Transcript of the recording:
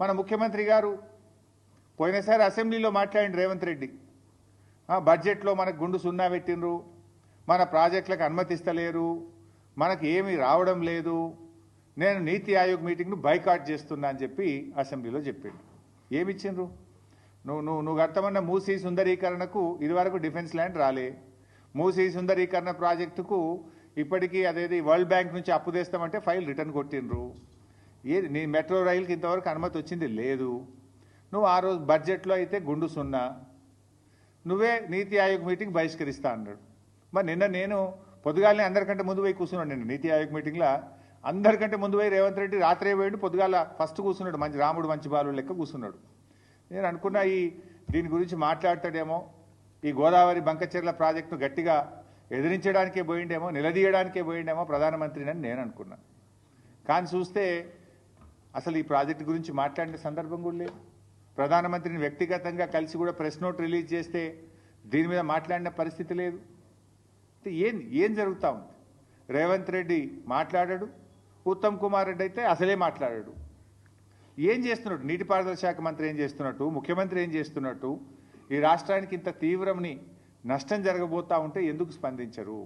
మన ముఖ్యమంత్రి గారు పోయినసారి అసెంబ్లీలో మాట్లాడిన రేవంత్ రెడ్డి బడ్జెట్లో మనకు గుండు సున్నా పెట్టినరు, మన ప్రాజెక్టులకు అనుమతిస్తలేరు, మనకు ఏమీ రావడం లేదు, నేను నీతి ఆయోగ్ మీటింగ్ను బైకాట్ చేస్తున్నా అని చెప్పి అసెంబ్లీలో చెప్పాడు. ఏమిచ్చిండ్రు? నువ్వు కట్టమన్న మూసీ సుందరీకరణకు ఇదివరకు డిఫెన్స్ ల్యాండ్ రాలే. మూసీ సుందరీకరణ ప్రాజెక్టుకు ఇప్పటికీ అదేది వరల్డ్ బ్యాంక్ నుంచి అప్పు తెస్తామంటే ఫైల్ రిటర్న్ కొట్టిండ్రు. ఏది నీ మెట్రో రైలుకి ఇంతవరకు అనుమతి వచ్చింది లేదు. నువ్వు ఆ రోజు బడ్జెట్లో అయితే గుండు సున్నా, నువ్వే నీతి ఆయోగ్ మీటింగ్ బహిష్కరిస్తా అన్నాడు. మరి నిన్న నేను పొద్దుగాలనే అందరికంటే ముందు పోయి కూర్చున్నాడు. నిన్న నీతి ఆయోగ్ మీటింగ్లో అందరికంటే ముందు పోయి రేవంత్ రెడ్డి రాత్రే పోయిండు, పొద్దుగాల ఫస్ట్ కూర్చున్నాడు. మంచి రాముడు మంచి బాలు లెక్క కూర్చున్నాడు. నేను అనుకున్నా దీని గురించి మాట్లాడతాడేమో, ఈ గోదావరి బంకచెర్ల ప్రాజెక్టును గట్టిగా ఎదిరించడానికే పోయిండేమో, నిలదీయడానికే పోయిండేమో ప్రధానమంత్రిని అని నేను అనుకున్నా. కానీ చూస్తే అసలు ఈ ప్రాజెక్టు గురించి మాట్లాడిన సందర్భం కూడా లేదు. ప్రధానమంత్రిని వ్యక్తిగతంగా కలిసి కూడా ప్రెస్ నోట్ రిలీజ్ చేస్తే దీని మీద మాట్లాడిన పరిస్థితి లేదు. ఏం జరుగుతూ ఉంది? రేవంత్ రెడ్డి మాట్లాడాడు, ఉత్తమ్ కుమార్ రెడ్డి అయితే అసలే మాట్లాడాడు. ఏం చేస్తున్నాడు? నీటిపారుదల శాఖ మంత్రి ఏం చేస్తున్నట్టు, ముఖ్యమంత్రి ఏం చేస్తున్నట్టు, ఈ రాష్ట్రానికి ఇంత తీవ్రమని నష్టం జరగబోతా ఉంటే ఎందుకు స్పందించరు?